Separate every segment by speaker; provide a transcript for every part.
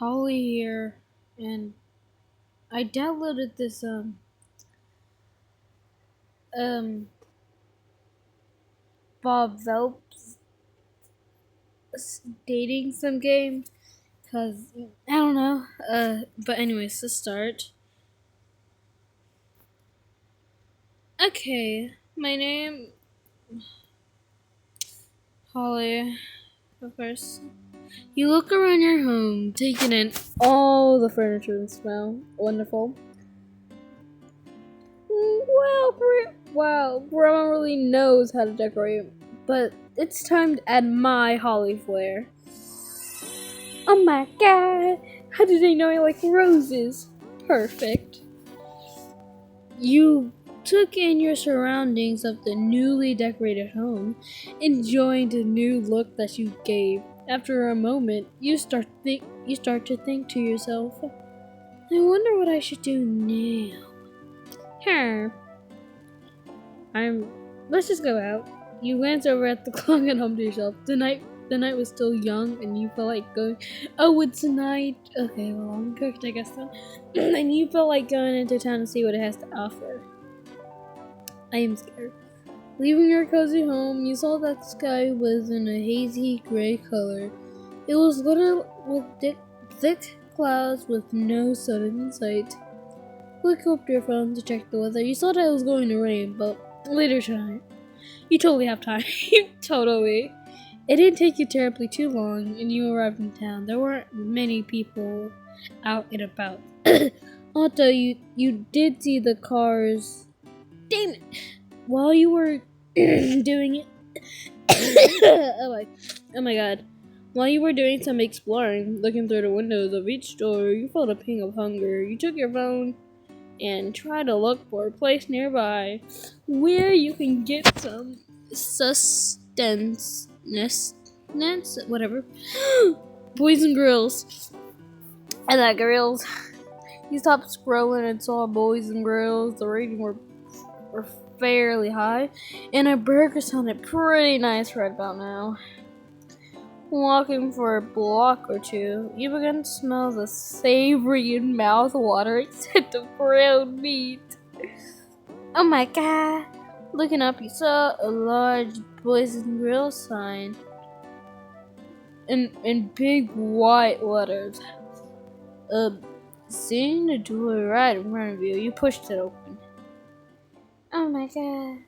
Speaker 1: Holly here, and I downloaded this um Bob Phelps dating some game, cause I don't know. But anyways, to start. Okay, my name Holly. Of course, you look around your home, taking in all the furniture and smell. Wonderful. Wow, Grandma really knows how to decorate, but it's time to add my Holly flair. Oh my god! How did they know I like roses? Perfect. You took in your surroundings of the newly decorated home, enjoying the new look that you gave. After a moment, you start to think to yourself, I wonder what I should do now. Huh. I'm let's just go out. You glance over at the clock and hum to yourself. The night was still young and you felt like going, oh, it's night. Okay, well, I'm cooked, I guess then. And you felt like going into town to see what it has to offer. I am scared. Leaving your cozy home, you saw that the sky was in a hazy gray color. It was littered with thick clouds with no sun in sight. Click up your phone to check the weather. You saw that it was going to rain, but later tonight. You totally have time. Totally. It didn't take you terribly too long, and you arrived in town. There weren't many people out and about. Although you did see the cars. Damn it! While you were doing it. Oh my god. While you were doing some exploring, looking through the windows of each store, you felt a pang of hunger. You took your phone and try to look for a place nearby where you can get some sustenance, whatever. Boys and Grills. I like grills. You stopped scrolling and saw Boys and Grills. The rating were fairly high, and a burger sounded pretty nice right about now. Walking for a block or two, you began to smell the savory and mouth-watering scent of grilled meat. Oh my god! Looking up, you saw a large Boys and Grill sign in big white letters. Seeing the door right in front of you, you pushed it open. Oh my god.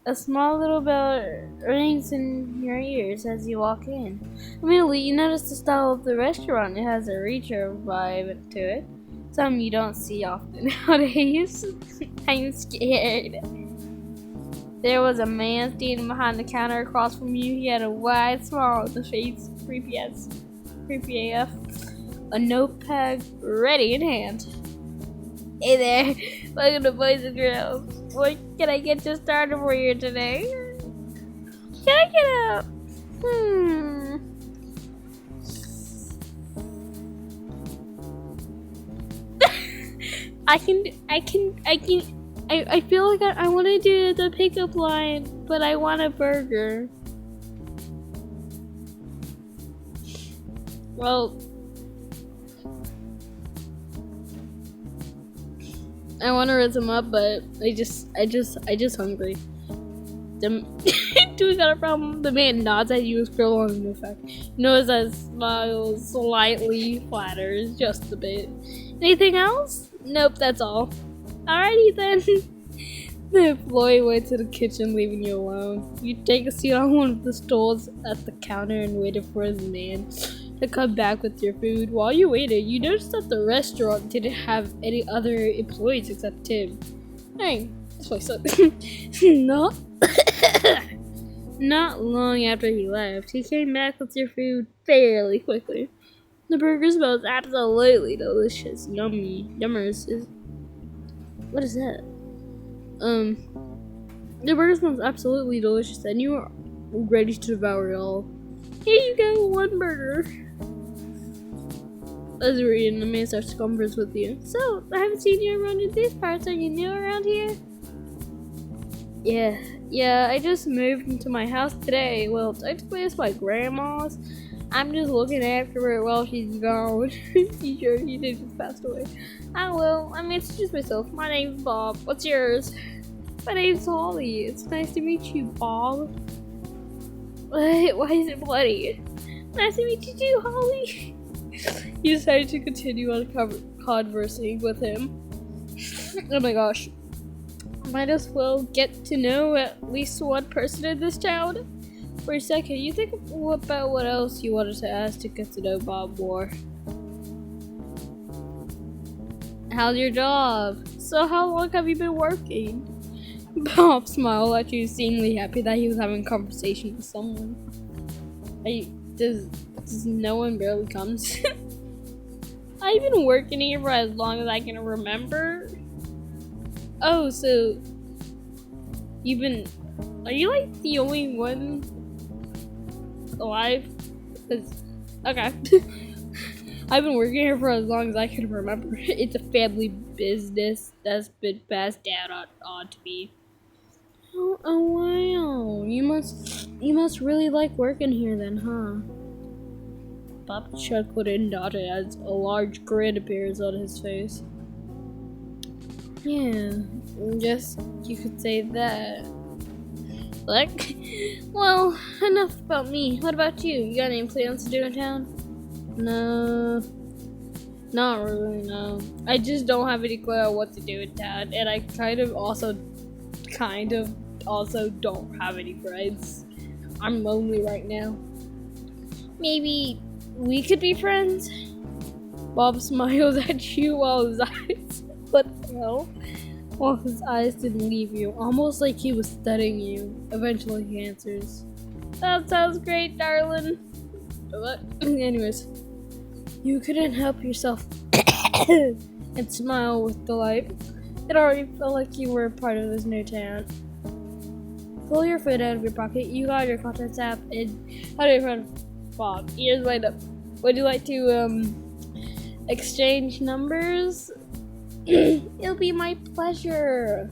Speaker 1: A small little bell rings in your ears as you walk in. Immediately, you notice the style of the restaurant. It has a Reacher vibe to it. Something you don't see often nowadays. I'm scared. There was a man standing behind the counter across from you. He had a wide smile on the face, creepy AF. A notepad ready in hand. Hey there, welcome to Boys and Girls. What can I get you started for you today? Can I get up? I feel like I want to do the pickup line, but I want a burger. Well, I want to rinse them up, but I just hungry. Do we got a problem? The man nods at you with still on the effect. Notice that smile slightly flatters just a bit. Anything else? Nope, that's all. Alrighty then. The employee went to the kitchen, leaving you alone. You take a seat on one of the stools at the counter and waited for his man to come back with your food. While you waited, you noticed that the restaurant didn't have any other employees except Tim. Hey, this place sucks. Not, not long after he left, he came back with your food fairly quickly. The burger smells absolutely delicious. Yummy. Yummers is... What is that? The burger smells absolutely delicious and you are ready to devour it all. Here you go, one burger. As you're eating, the man starts to converse with you. So, I haven't seen you around in these parts. Are you new around here? Yeah, I just moved into my house today. Well, technically it's my grandma's. I'm just looking after her while she's gone. You sure she did just passed away? I will. I mean, it's just myself. My name's Bob. What's yours? My name's Holly. It's nice to meet you, Bob. Why is it bloody? Nice to meet you too, Holly. You decided to continue on conversing with him. Oh my gosh. Might as well get to know at least one person in this town. For a second, you think about what else you wanted to ask to get to know Bob more. How's your job? So how long have you been working? Bob smiled at you, seemingly happy that he was having a conversation with someone. Does no one barely comes? I've been working here for as long as I can remember. Oh, so are you like the only one alive? Okay. I've been working here for as long as I can remember. It's a family business that's been passed down on to me. Oh wow. You must really like working here then, huh? Bob chuckled and nodded as a large grin appears on his face. Yeah, guess you could say that. Like, well, enough about me. What about you? You got any plans to do in town? No, not really, no. I just don't have any clue on what to do in town, and I kind of also don't have any friends. I'm lonely right now. Maybe we could be friends? Bob smiled at you while his eyes... What the hell? While his eyes didn't leave you, almost like he was studying you. Eventually he answers. That sounds great, darling. Anyways, you couldn't help yourself and smile with delight. It already felt like you were part of this new town. Pull your phone out of your pocket. You got your contacts app and how do you friend Bob? Ears wide up. Would you like to exchange numbers? It'll be my pleasure.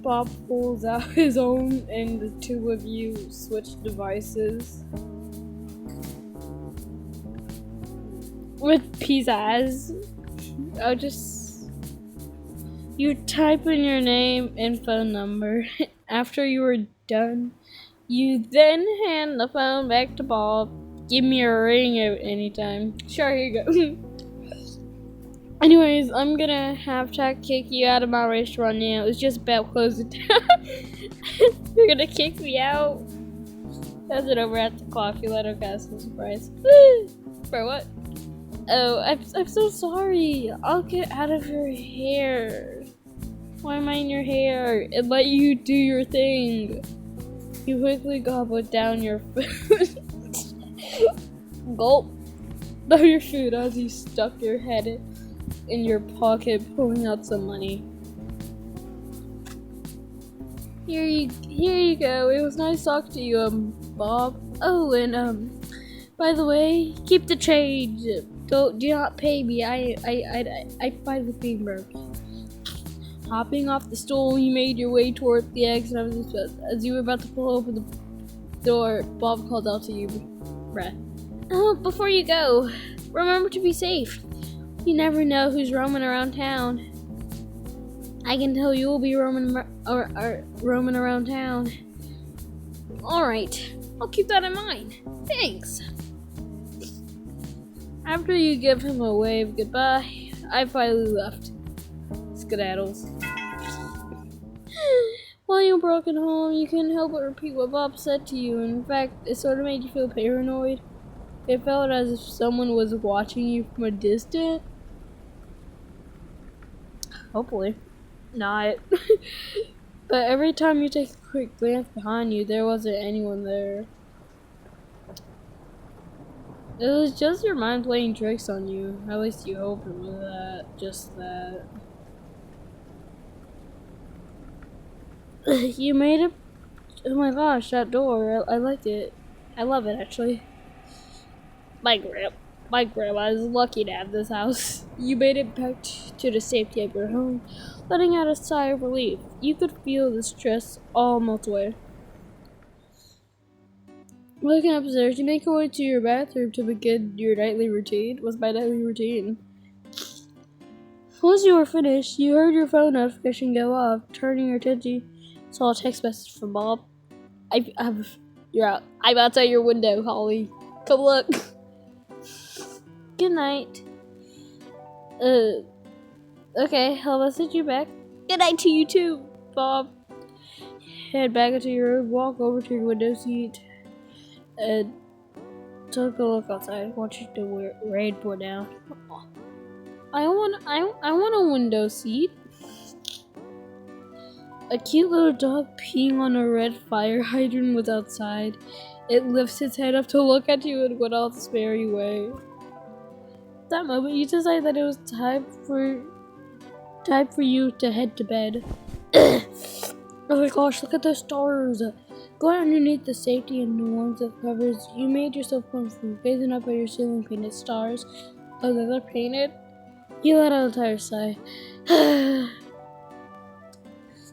Speaker 1: Bob pulls out his own and the two of you switch devices. With pizzazz. You type in your name and phone number. After you are done, you then hand the phone back to Bob. Give me a ring at any time. Sure, here you go. Anyways, I'm gonna have to kick you out of my restaurant now. It's just about closing down. You're gonna kick me out? That's it over at the coffee letter castle surprise. For what? Oh, I'm so sorry. I'll get out of your hair. Why am I in your hair? And let you do your thing. You quickly gobbled down your food. Gulp. Down your food as you stuck your head in your pocket, pulling out some money. Here you go. It was nice talking to you, Bob. Oh, and by the way, keep the change. Do not pay me. I fight with being broke. Hopping off the stool, you made your way toward the exit of the bus. As you were about to pull open the door, Bob called out to you, Brett. Oh, before you go, remember to be safe. You never know who's roaming around town. I can tell you'll be roaming around town. Alright, I'll keep that in mind. Thanks. After you give him a wave goodbye, I finally left. Skedaddles. While you were broken home, you couldn't help but repeat what Bob said to you. In fact, it sort of made you feel paranoid. It felt as if someone was watching you from a distance. Hopefully not. But every time you take a quick glance behind you, there wasn't anyone there. It was just your mind playing tricks on you. At least you hope it was that. Just that. You made it. Oh my gosh, that door. I liked it. I love it, actually. My grandma is lucky to have this house. You made it back to the safety of your home, letting out a sigh of relief. You could feel the stress all melt away. Looking upstairs, you make your way to your bathroom to begin your nightly routine. What's my nightly routine? Once you were finished, you heard your phone notification go off. Turning your attention, saw a text message from Bob. You're out. I'm outside your window, Holly. Come look. Good night. Okay, I'll message you back. Good night to you too, Bob. Head back into your room, walk over to your window seat, and take a look outside. Watch the rain pour down. I want a window seat. A cute little dog peeing on a red fire hydrant was outside. It lifts its head up to look at you and went all its merry way. At that moment, you decided that it was time for you to head to bed. Oh my gosh, look at the stars! Going underneath the safety and the warmth of covers, you made yourself comfortable, gazing up at your ceiling painted stars. Oh, they're painted? You let out a tired sigh.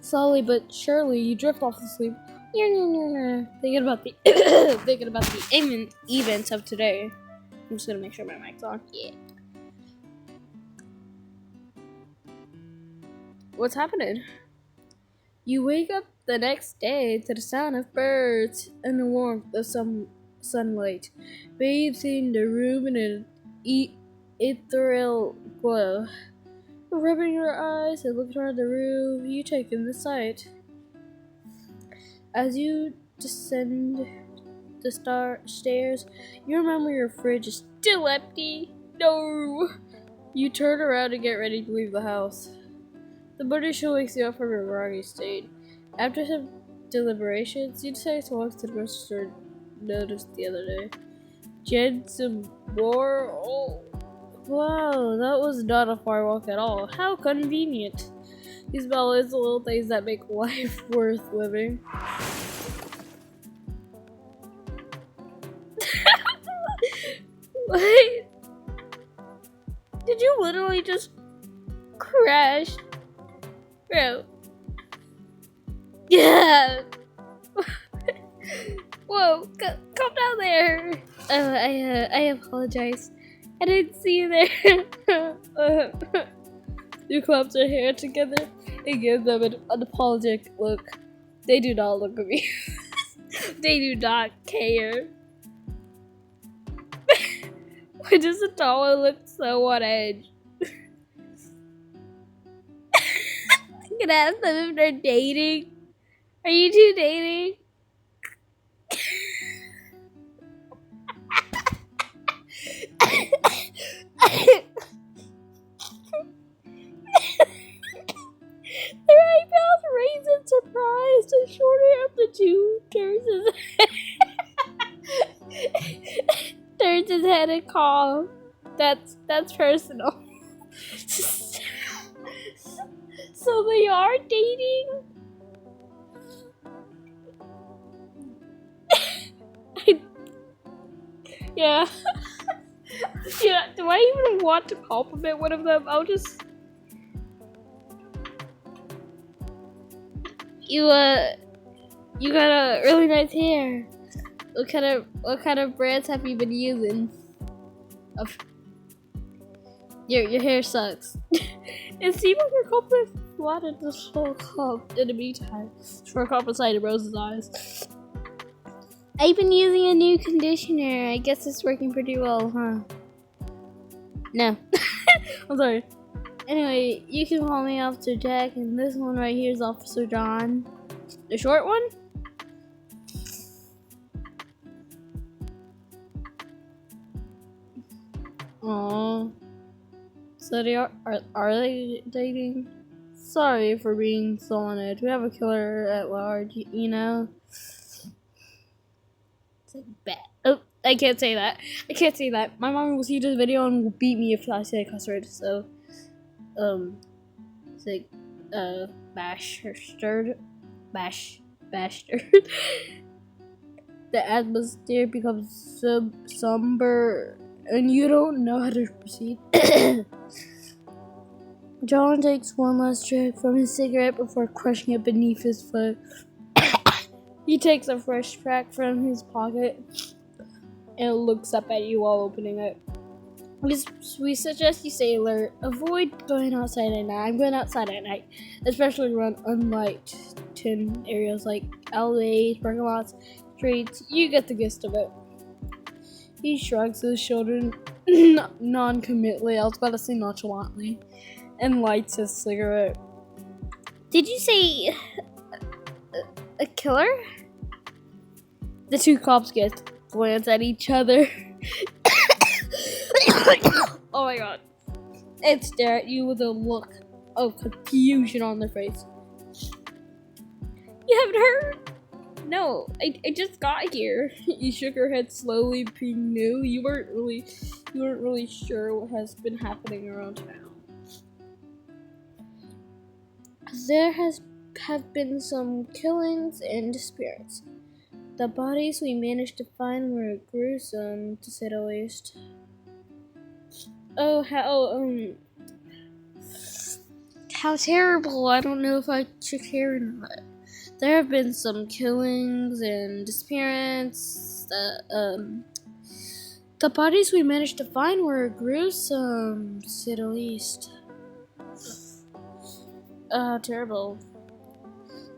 Speaker 1: Slowly but surely, you drift off to sleep. Thinking about the events of today. I'm just gonna make sure my mic's on. Yeah. What's happening? You wake up the next day to the sound of birds and the warmth of some sunlight, bathing the room in an ethereal glow. Rubbing your eyes and looking around the room, you take in the sight. As you descend the stairs, you remember your fridge is still empty. No! You turn around and get ready to leave the house. The morning show wakes you up from your groggy state. After some deliberations, you decide to walk to the grocery store noticed the other day. Jen, some more? Oh, wow, that was not a far walk at all. How convenient. These are always the little things that make life worth living. Wait. Did you literally just crash? Bro. Yeah. Whoa, come down there. I apologize. I didn't see you there. You clap their hair together and give them an unapologetic look. They do not look at me. They do not care. Why does the towel look so on edge? I can ask them if they're dating. Are you two dating? Their eyebrows raise in surprise. The shorter of the two turns his head and calls. That's personal. So they are dating? Yeah. Yeah. Do I even want to compliment one of them? I'll just. You got a really nice hair. What kind of brands have you been using? Your hair sucks. It seemed like your compliment flattened this whole cup in the meantime. For a cup inside of Rose's eyes. I've been using a new conditioner. I guess it's working pretty well, huh? No. I'm sorry. Anyway, you can call me Officer Jack, and this one right here is Officer John. The short one? Aww. So they are they dating? Sorry for being so on edge. We have a killer at large, you know? It's like bad. Oh, I can't say that. I can't say that. My mom will see this video and will beat me if I say a cuss word, so... It's like, bastard. The atmosphere becomes somber, and you don't know how to proceed. John takes one last drag from his cigarette before crushing it beneath his foot. He takes a fresh pack from his pocket and looks up at you while opening it. We suggest you, sailor, avoid going outside at night. I'm going outside at night, especially around unlighted areas like alleyways, parking lots, streets. You get the gist of it. He shrugs his shoulders non-committally, I was about to say nonchalantly, and lights his cigarette. Did you say a killer? The two cops glance at each other. Oh my god. And stare at you with a look of confusion on their face. You haven't heard? No, I just got here. You shook her head slowly, being new. You weren't really sure what has been happening around town. There have been some killings and disappearances. The bodies we managed to find were gruesome, to say the least. Oh, how terrible. I don't know if I should care or not. There have been some killings and disappearances. The bodies we managed to find were gruesome, to say the least. Terrible.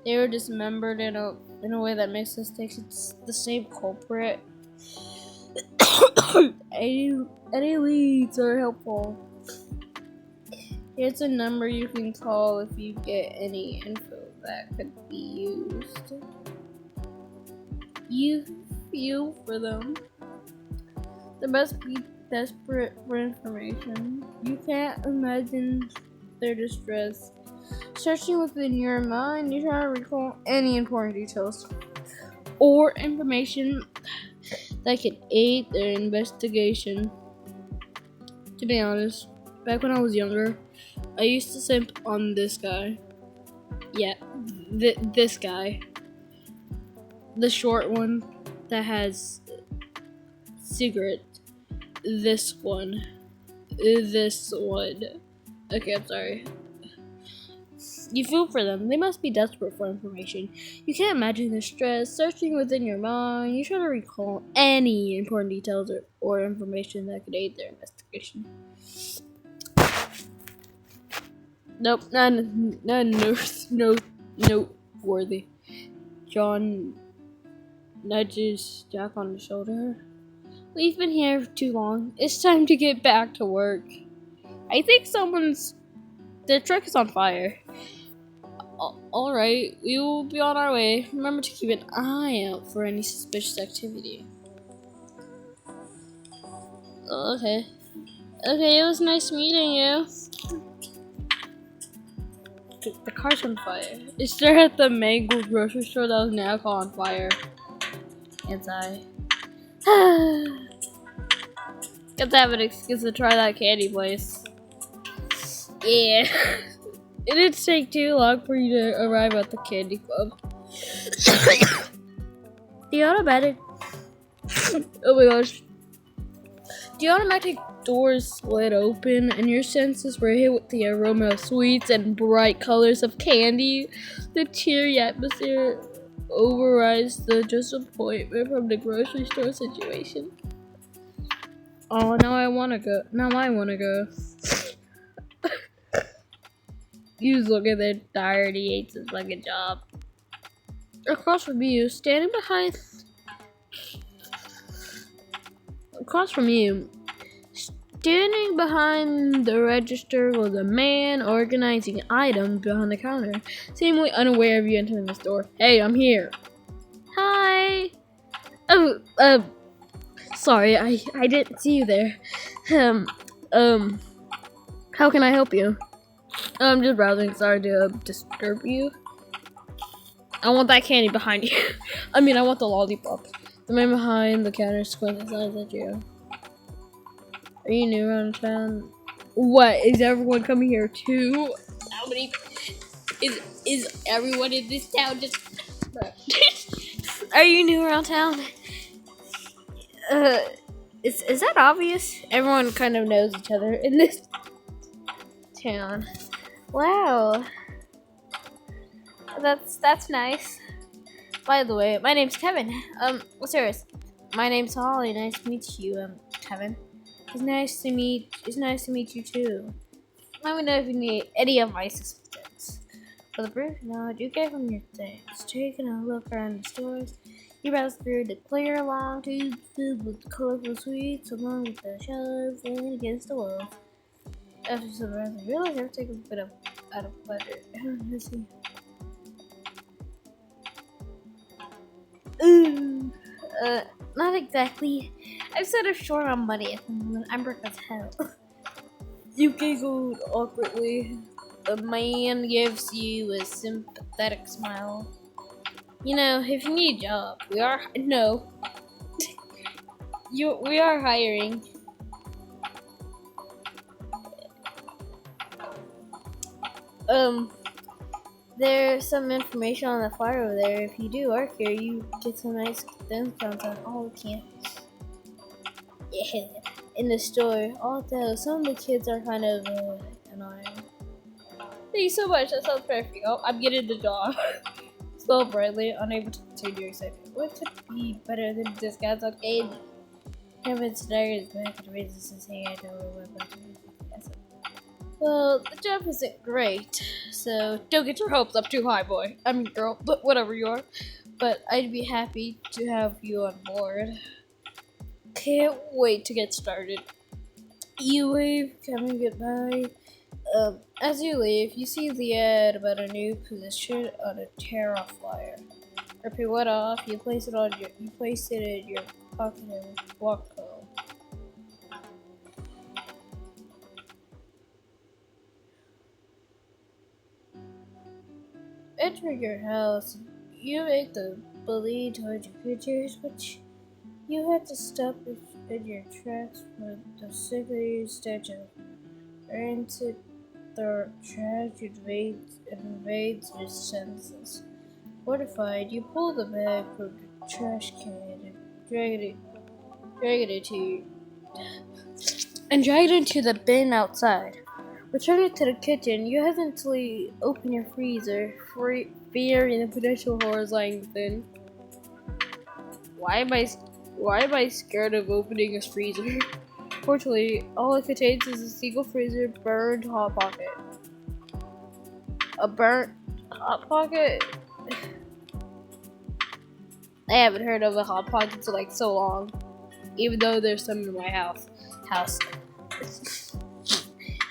Speaker 1: They were dismembered in a way that makes us think it's the same culprit. Any leads are helpful. Here's a number you can call if you get any info that could be used. You feel for them. They must be desperate for information. You can't imagine their distress. Searching within your mind, you try to recall any important details or information that can aid their investigation. To be honest, back when I was younger, I used to simp on this guy. Yeah, this guy. The short one that has cigarette. This one. Okay, I'm sorry. You feel for them. They must be desperate for information. You can't imagine the stress. Searching within your mind, you try to recall any important details or information that could aid their investigation. Nope, none noteworthy. John nudges Jack on the shoulder. We've been here for too long. It's time to get back to work. I think the truck is on fire. Alright, we will be on our way. Remember to keep an eye out for any suspicious activity. Okay, it was nice meeting you. The car's on fire. It's there at the Mango grocery store that was now caught on fire. Inside. Got to have an excuse to try that candy place. Yeah. It didn't take too long for you to arrive at the candy club. The automatic... Oh my gosh. The automatic doors slid open and your senses were hit with the aroma of sweets and bright colors of candy. The cheery atmosphere overrides the disappointment from the grocery store situation. Oh, now I wanna go. You look at their tired, he hates his fucking job. Across from you, standing behind the register was a man organizing items behind the counter, seemingly unaware of you entering the store. Hey, I'm here. Hi. Oh, sorry, I didn't see you there. How can I help you? I'm just browsing. Sorry to disturb you. I want that candy behind you. I want the lollipop. The man behind the counter squints his eyes at you. Are you new around town? What? Is everyone coming here too? How many? Is everyone in this town just? Are you new around town? Is that obvious? Everyone kind of knows each other in this town. Wow. That's nice.
Speaker 2: By the way, my name's Kevin. What's yours? My name's Holly. Nice to meet you, Kevin. It's nice to meet you too. Let me know if you need any of my assistance. For the brief knowledge you get from your things, taking a look around the stores, you browse through the clear long tubes filled with colorful sweets along with the shelves laying against the walls. After some browsing, you realize everything a bit out of budget. Let's see. Ooh, not exactly. I'm sort of short on money at the moment. I'm broke as hell. You giggled awkwardly. The man gives you a sympathetic smile. You know, if you need a job, we are hiring. Um, there's some information on the flyer over there. If you do work here, you get some nice discounts on all the camps. Yeah, in the store. Although some of the kids are kind of annoying. Thank you so much. That sounds perfect. Oh, I'm getting the job. Still brightly, unable to continue excitement. What could be better than discounts on candy? Kevin stared his back and raises his hand over what about to yes. Well, the job isn't great, so don't get your hopes up too high, boy. I mean, girl, but whatever you are. But I'd be happy to have you on board. Can't wait to get started. You wave, Kevin goodbye. As you leave, you see the ad about a new position on a Terra flyer. Repeat what off, you place it in your pocket and walk home. Entering your house, you make the bully towards your pictures, but you had to stop in your tracks when the sickly stench of rancid trash invades your senses. Mortified, you pull the bag from the trash can and drag it into the bin outside. Returning to the kitchen, you hesitantly open your freezer, fearing the potential horrors lying within. Why am I scared of opening a freezer? Fortunately, all it contains is a single freezer burned hot pocket. A burnt hot pocket? I haven't heard of a hot pocket in like so long, even though there's some in my house.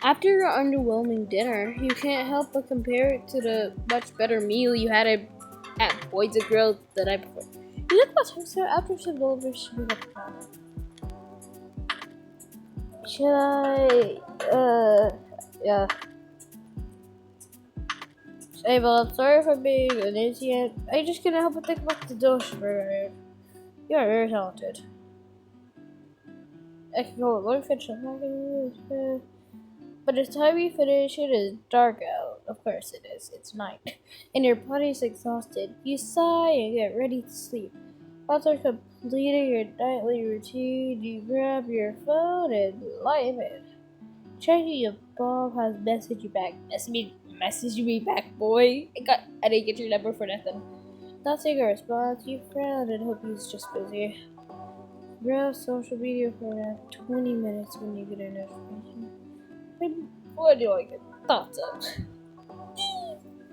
Speaker 2: After your underwhelming dinner, you can't help but compare it to the much better meal you had at Boys and Girls the night before. You look about time, sir. After some deliberation, should I? Yeah. Hey, well, I'm sorry for being an idiot. I just couldn't help but think about the Doshberg. You are very talented. I can go along finish up. By the time you finish, it is dark out. Of course it is. It's night. And your body's exhausted. You sigh and get ready to sleep. After completing your nightly routine, you grab your phone and light it. Checking if Bob has messaged me back, boy. I didn't get your number for nothing. Not seeing a response, you frown and hope he's just busy. Browse social media for around 20 minutes when you get a notification. And what do I get thoughts of?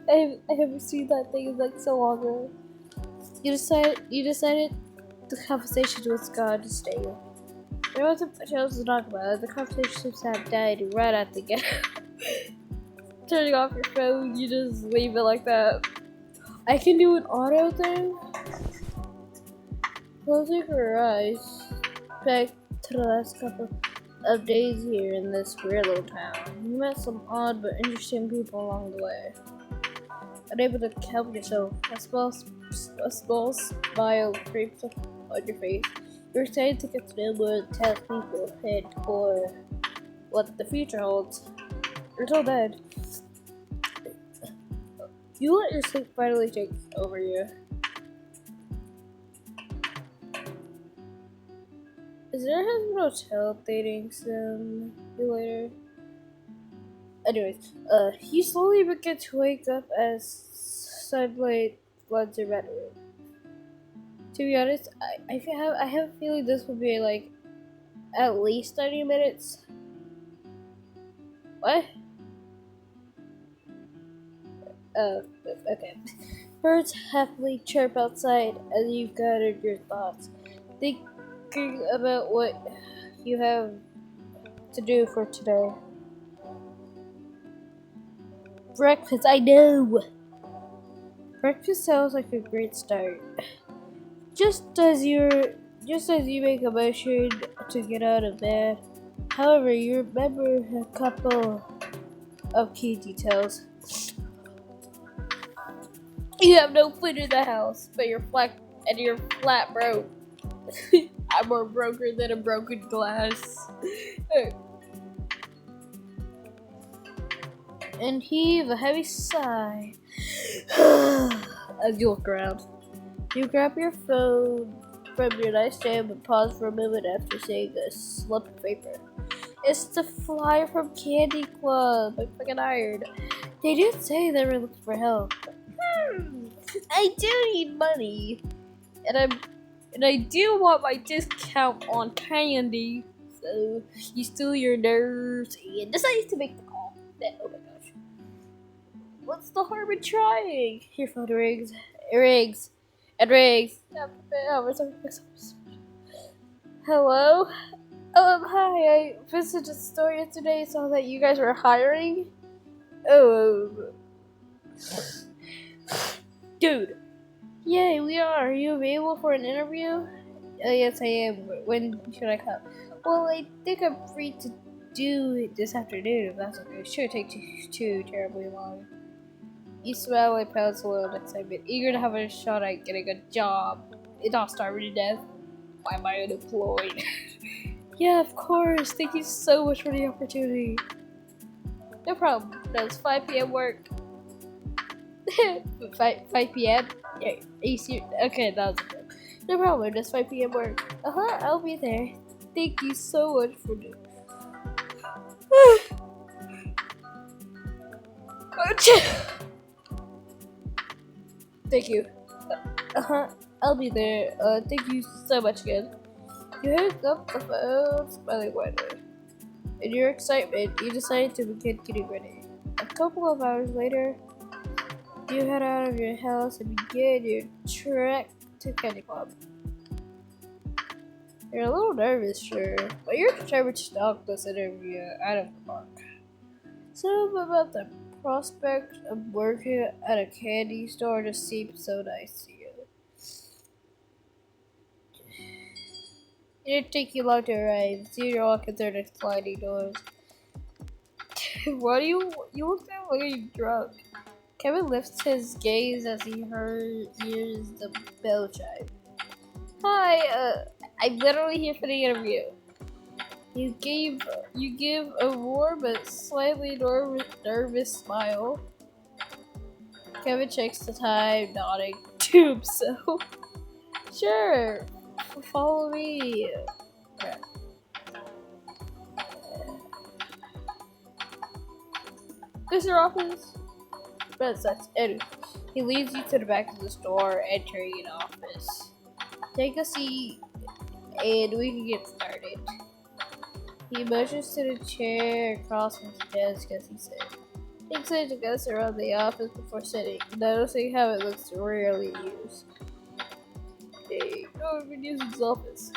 Speaker 2: I haven't seen that thing in like so long ago. You decided the conversation was gone to stay. There wasn't much else to talk about. The conversation seems to have died right at the get. Turning off your phone, you just leave it like that. I can do an auto thing. Closing your eyes, back to the last couple of days here in this weird little town. You met some odd but interesting people along the way. Unable to help yourself, a small smile creeps up on your face. You're excited to get to know more of the town's people and or what the future holds. Until then, you let your sleep finally take over you. Is there a hotel dating simulator? Anyways, you slowly begin to wake up as sunlight floods your bedroom. To be honest, I have a feeling this will be like at least 30 minutes. What? Okay. Birds happily chirp outside as you've gathered your thoughts, thinking about what you have to do for today. Breakfast, I know! Breakfast sounds like a great start. Just as just as you make a motion to get out of bed, however, you remember a couple of key details. You have no food in the house, but you're flat broke. I'm more broker than a broken glass. And heave a heavy sigh as you look around. You grab your phone from your nightstand but pause for a moment after seeing a slip of paper. It's the flyer from Candy Club. I'm fucking tired. They did say they were looking for help. I do need money, and I do want my discount on candy. So you steal your nerves and decide to make the call. Oh my gosh. What's the harm in trying? Your phone rings. It rings. It rings. Hello? Hi. I visited the store yesterday, saw that you guys were hiring. Oh. Dude. Yay, we are. Are you available for an interview? Yes, I am. When should I come? Well, I think I'm free to do it this afternoon, if that's okay. It shouldn't take too terribly long. You smile like pounds a little excitement, eager to have a shot at getting a job. It's not starving to death. Why am I unemployed? Yeah, of course. Thank you so much for the opportunity. No problem. Does 5 p.m. work? 5 p.m.? Yeah, are you serious? Okay, that was a joke. No problem. Does 5 p.m. work? I'll be there. Thank you so much for doing. Thank you. I'll be there. Thank you so much again. You hang up the phone, smiling widely. In your excitement, you decided to begin getting ready. A couple of hours later, you head out of your house and begin your trek to Candy Club. You're a little nervous, sure, but you're determined to knock this interview out of the park. Something about the prospect of working at a candy store just seems so nice to you. It didn't take you long to arrive. See, you're walking through the sliding doors. What do you look that way drunk? Kevin lifts his gaze as he hears the bell chime. Hi, I'm literally here for the interview. You give a warm but slightly nervous smile. Kevin checks the time, nodding to himself. Sure, follow me. Okay. This your office? That's it. He leads you to the back of the store, entering an office. Take a seat, and we can get started. He motions to the chair across from the desk as he said. Takes it to go around the office before sitting, noticing how it looks rarely used. Hey, no one can use his office.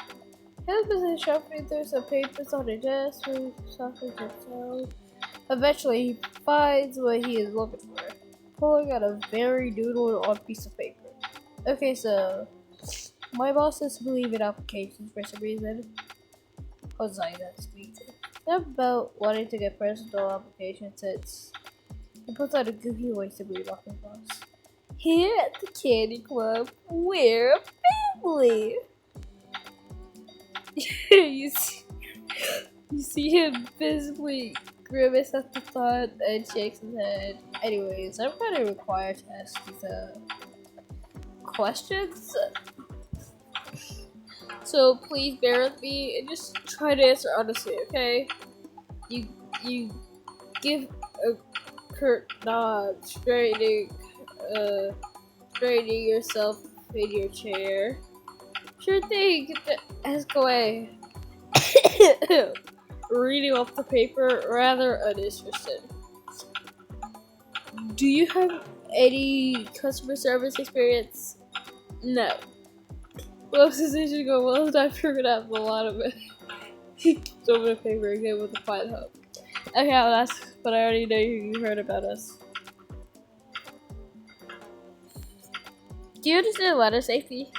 Speaker 2: Kevin is shuffling through some papers on the desk, really softly himself. Eventually, he finds what he is looking for, pulling out a very doodled on piece of paper. Okay, so my boss doesn't believe in applications for some reason. Jose, that's me. Something about wanting to get personal application since he puts on a goofy voice to believe off his boss. Here at the Candy Club, we're a family. you see him visibly grimace at the thought and shakes his head. Anyways, I'm kind of required to ask these questions. So please bear with me and just try to answer honestly, okay? You give a curt nod, straightening yourself in your chair. Sure thing. Ask away.
Speaker 1: Reading off the paper, rather uninterested. Do you have any customer service experience? No. Most decisions go well, I figured out a lot of it. He keeps over the paper again with a quiet hope. Okay, I'll ask, but I already know you heard about us.
Speaker 2: Do you understand ladder safety?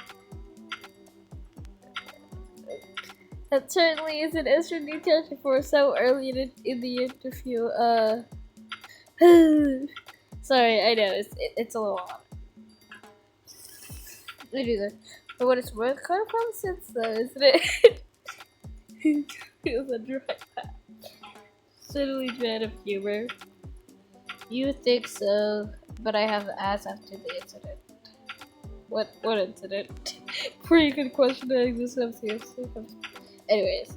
Speaker 2: That certainly is an extra detail for so early in the interview. Sorry, I know it's a little odd. I do that, but what it's worth, kind of common sense though, isn't it?
Speaker 1: Feels a dry path.
Speaker 2: Certainly bad of humor. You think so, but I have asked after the incident.
Speaker 1: What incident? Pretty good question to exist here.
Speaker 2: Anyways,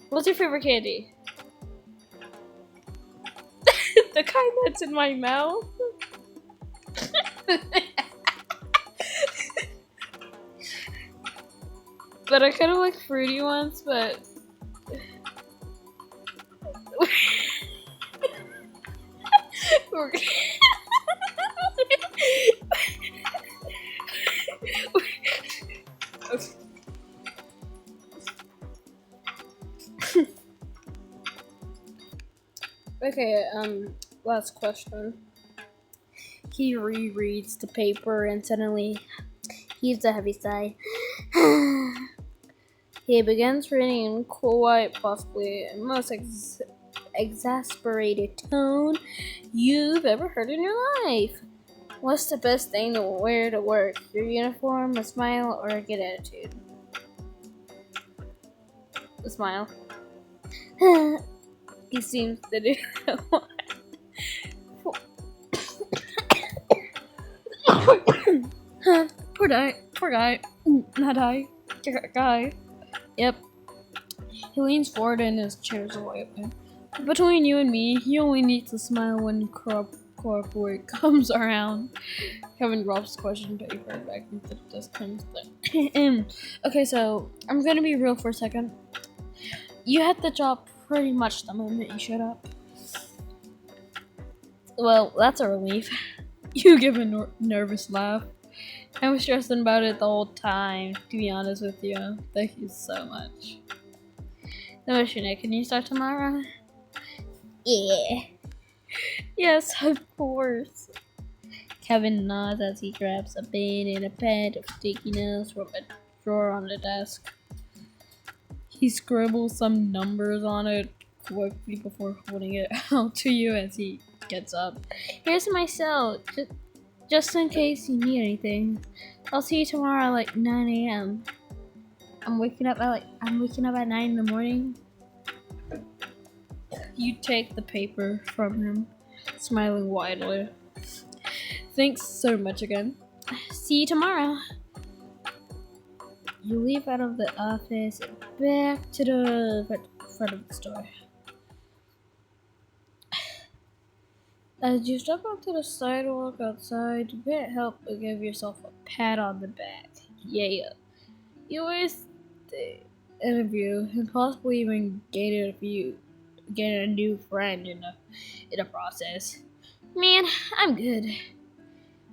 Speaker 2: what's your favorite candy?
Speaker 1: The kind that's in my mouth. But I kind of like fruity ones, but okay, last question. He rereads the paper and suddenly heaves a heavy sigh. He begins reading in quite possibly most exasperated tone you've ever heard in your life. What's the best thing to wear to work? Your uniform, a smile, or a good attitude? A smile. He seems to do that one. Poor guy. Not guy. Yep. He leans forward and his chair's away. Between you and me, he only needs to smile when corporate comes around. Kevin drops question paper back into the desk. Okay, so I'm gonna be real for a second. You had the job pretty much the moment you showed up. Well, that's a relief. You give a nervous laugh. I was stressing about it the whole time, to be honest with you. Thank you so much. No issue, Nick. Can you start tomorrow?
Speaker 2: Yeah.
Speaker 1: Yes, of course. Kevin nods as he grabs a pen and a pad of sticky notes from a drawer on the desk. He scribbles some numbers on it quickly before holding it out to you as he gets up. Here's my cell, just in case you need anything. I'll see you tomorrow at like 9 a.m. I'm waking up at 9 in the morning. You take the paper from him, smiling widely. Thanks so much again. See you tomorrow. You leave out of the office and back to the front of the store. As you step onto the sidewalk outside, you can't help but give yourself a pat on the back. Yeah. You always interview and possibly even gain a new friend in the process. Man, I'm good.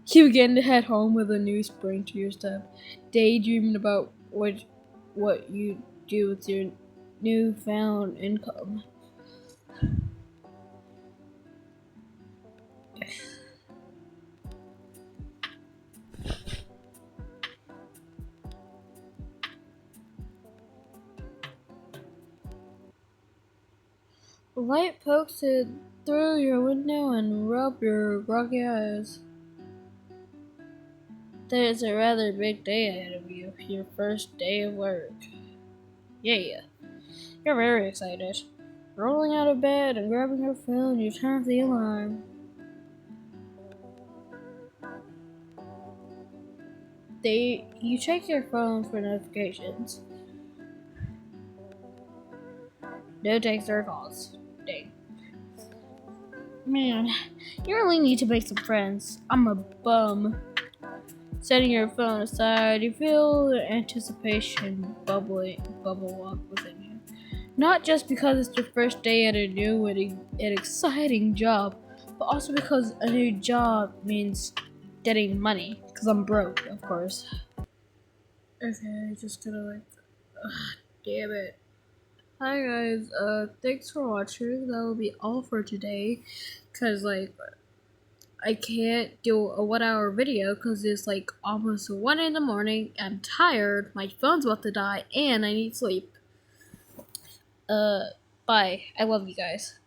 Speaker 1: You begin to head home with a new spring to your step, daydreaming about what you do with your newfound income. The light pokes it through your window and rubs your groggy eyes. There's a rather big day ahead of you, your first day of work. Yeah. You're very excited. Rolling out of bed and grabbing your phone, you turn off the alarm. You check your phone for notifications. No texts or calls. Dang. Man, you really need to make some friends. I'm a bum. Setting your phone aside, you feel the anticipation bubble up within you. Not just because it's your first day at a new and exciting job, but also because a new job means getting money. Because I'm broke, of course. Okay, just gonna like, damn it. Hi guys, thanks for watching. That will be all for today. Cause like, I can't do a 1 hour video because it's like almost 1 in the morning. I'm tired, my phone's about to die, and I need sleep. Bye. I love you guys.